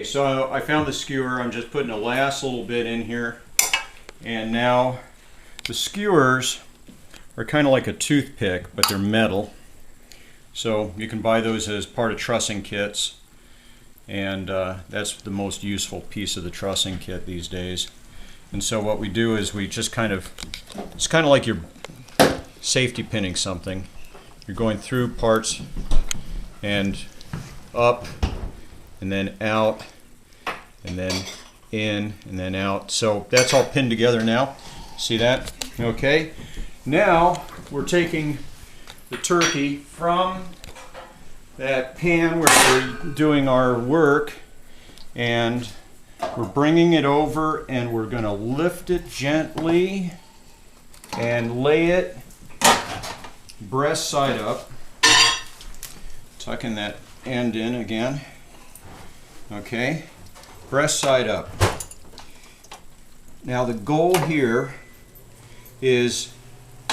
So I found the skewer. I'm just putting the last little bit in here. And now the skewers are kind of like a toothpick, but they're metal. So you can buy those as part of trussing kits. And that's the most useful piece of the trussing kit these days. And so what we do is we just it's kind of like you're safety pinning something. You're going through parts and up and then out and then in and then out. So that's all pinned together now. See that? Okay. Now we're taking the turkey from that pan where we're doing our work and we're bringing it over and we're going to lift it gently and lay it breast side up, tucking that end in again. Okay, breast side up. Now the goal here is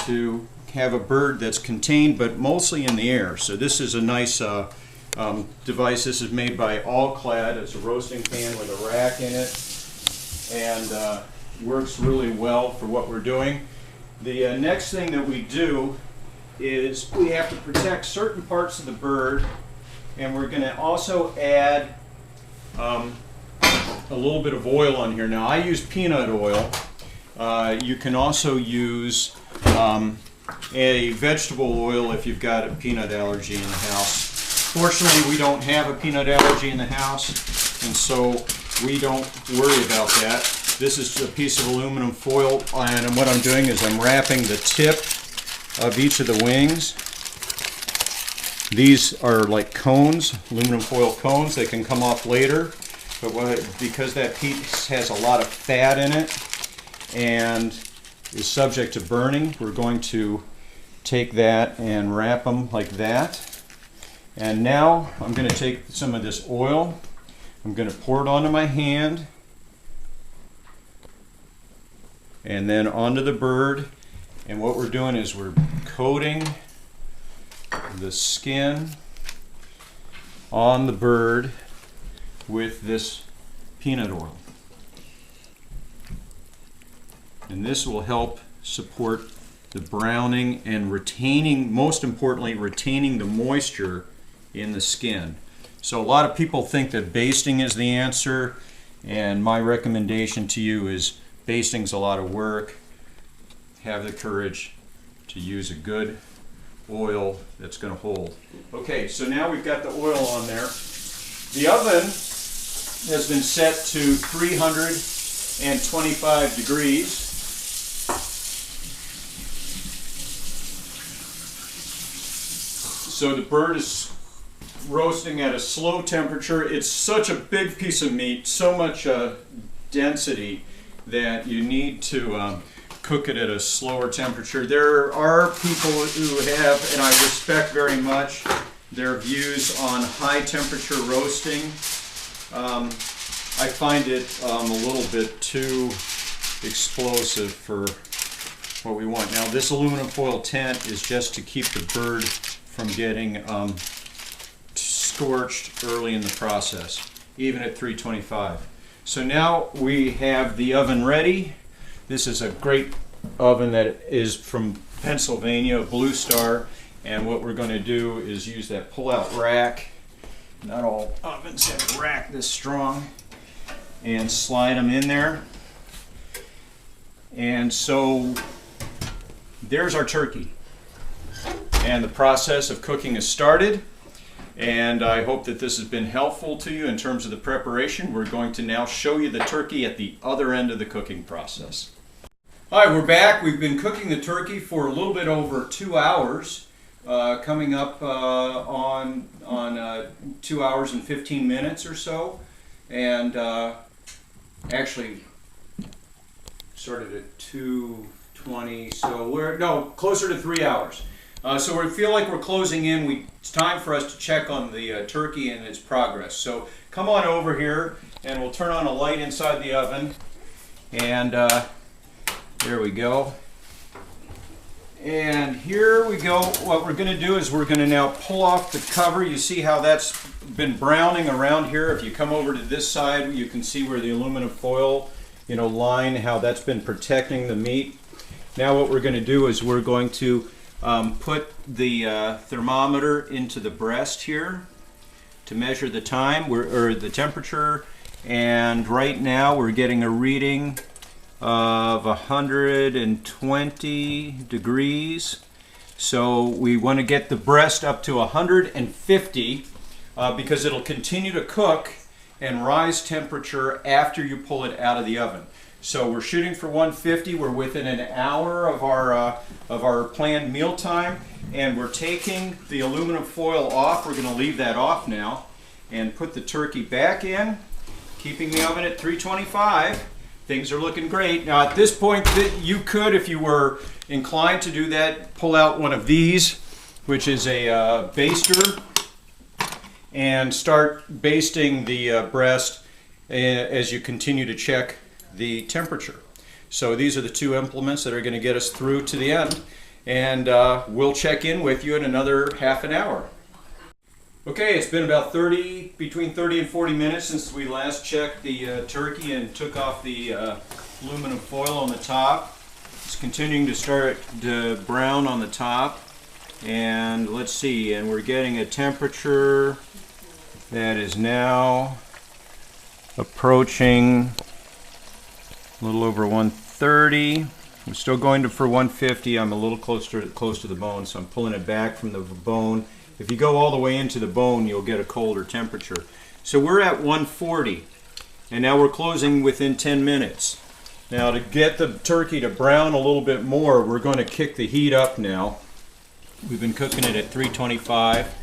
to have a bird that's contained but mostly in the air. So this is a nice device. This is made by All Clad. It's a roasting pan with a rack in it and works really well for what we're doing. The next thing that we do is we have to protect certain parts of the bird, and we're going to also add a little bit of oil on here. Now I use peanut oil. You can also use a vegetable oil if you've got a peanut allergy in the house. Fortunately, we don't have a peanut allergy in the house, and so we don't worry about that. This is a piece of aluminum foil, and what I'm doing is I'm wrapping the tip of each of the wings. These are like cones, aluminum foil cones. They can come off later, but because that piece has a lot of fat in it and is subject to burning, we're going to take that and wrap them like that. And now I'm going to take some of this oil, I'm going to pour it onto my hand and then onto the bird. And what we're doing is we're coating the skin on the bird with this peanut oil. And this will help support the browning and retaining, most importantly, retaining the moisture in the skin. So a lot of people think that basting is the answer, and my recommendation to you is basting's a lot of work. Have the courage to use a good oil that's going to hold. Okay, so now we've got the oil on there. The oven has been set to 325 degrees. So the bird is roasting at a slow temperature. It's such a big piece of meat, so much density that you need to cook it at a slower temperature. There are people who have, and I respect very much, their views on high temperature roasting. I find it a little bit too explosive for what we want. Now this aluminum foil tent is just to keep the bird from getting scorched early in the process, even at 325. So now we have the oven ready. This is a great oven that is from Pennsylvania, Blue Star, and what we're going to do is use that pull-out rack. Not all ovens have a rack this strong, and slide them in there. And so there's our turkey. And the process of cooking has started, and I hope that this has been helpful to you in terms of the preparation. We're going to now show you the turkey at the other end of the cooking process. All right, we're back. We've been cooking the turkey for a little bit over 2 hours, coming up on 2 hours and 15 minutes or so, and actually started at 2:20, so we're closer to 3 hours. So we feel like we're closing in. It's time for us to check on the turkey and its progress. So come on over here and we'll turn on a light inside the oven. And there we go. And here we go. What we're going to do is we're going to now pull off the cover. You see how that's been browning around here. If you come over to this side, you can see where the aluminum foil, line, how that's been protecting the meat. Now what we're going to do is we're going to put the thermometer into the breast here to measure the time, or the temperature, and right now we're getting a reading of 120 degrees. So we want to get the breast up to 150 because it'll continue to cook and rise temperature after you pull it out of the oven. So we're shooting for 150. We're within an hour of our planned meal time, and we're taking the aluminum foil off. We're going to leave that off now and put the turkey back in, keeping the oven at 325. Things are looking great. Now at this point, you could, if you were inclined to do that, pull out one of these, which is a baster, and start basting the breast as you continue to check the temperature. So these are the two implements that are going to get us through to the end, and we'll check in with you in another half an hour. Okay, it's been about between 30 and 40 minutes since we last checked the turkey and took off the aluminum foil on the top. It's continuing to start to brown on the top, and let's see, and we're getting a temperature that is now approaching a little over 130. I'm still going for 150. I'm a little close to the bone, so I'm pulling it back from the bone. If you go all the way into the bone, you'll get a colder temperature. So we're at 140, and now we're closing within 10 minutes. Now to get the turkey to brown a little bit more, we're going to kick the heat up now. We've been cooking it at 325,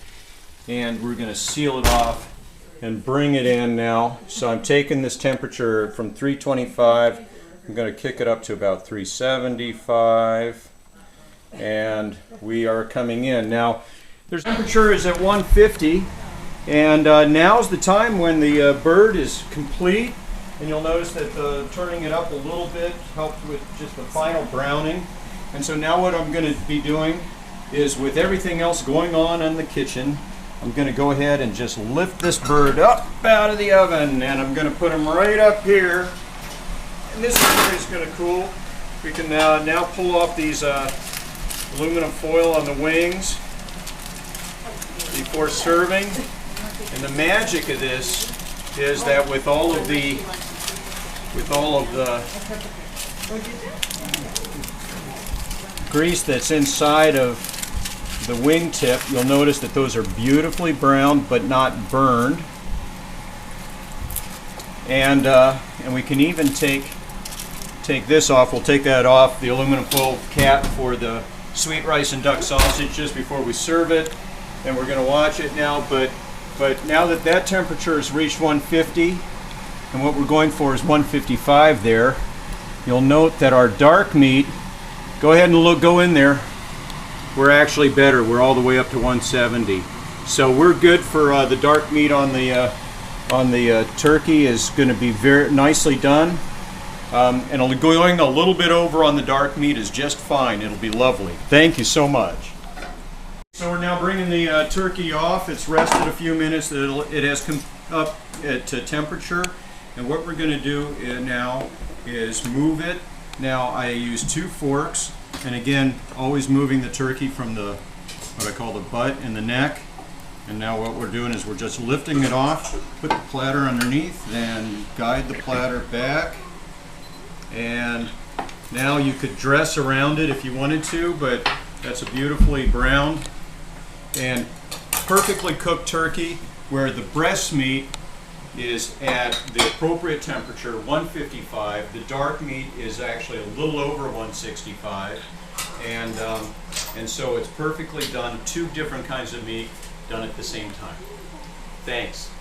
and we're going to seal it off and bring it in now. So I'm taking this temperature from 325, I'm going to kick it up to about 375, and we are coming in. Now, the temperature is at 150, and now's the time when the bird is complete, and you'll notice that turning it up a little bit helped with just the final browning. And so now what I'm going to be doing is, with everything else going on in the kitchen, I'm going to go ahead and just lift this bird up out of the oven, and I'm going to put him right up here. And this is going to cool. We can now pull off these aluminum foil on the wings before serving. And the magic of this is that with all of the grease that's inside of the wing tip, you'll notice that those are beautifully browned but not burned. And we can even take this off. We'll take that off, the aluminum foil cap for the sweet rice and duck sausage, just before we serve it. And we're going to watch it now, but now that temperature has reached 150, and what we're going for is 155 there, you'll note that our dark meat, go ahead and go in there, we're actually better. We're all the way up to 170. So we're good for the dark meat on the turkey is going to be very nicely done. And going a little bit over on the dark meat is just fine. It'll be lovely. Thank you so much. So we're now bringing the turkey off. It's rested a few minutes. It has come up to temperature. And what we're going to do now is move it. Now I use 2 forks. And again, always moving the turkey from what I call the butt and the neck. And now what we're doing is we're just lifting it off, put the platter underneath, then guide the platter back. And now you could dress around it if you wanted to, but that's a beautifully browned and perfectly cooked turkey, where the breast meat is at the appropriate temperature, 155. The dark meat is actually a little over 165, and so it's perfectly done. 2 different kinds of meat done at the same time. Thanks.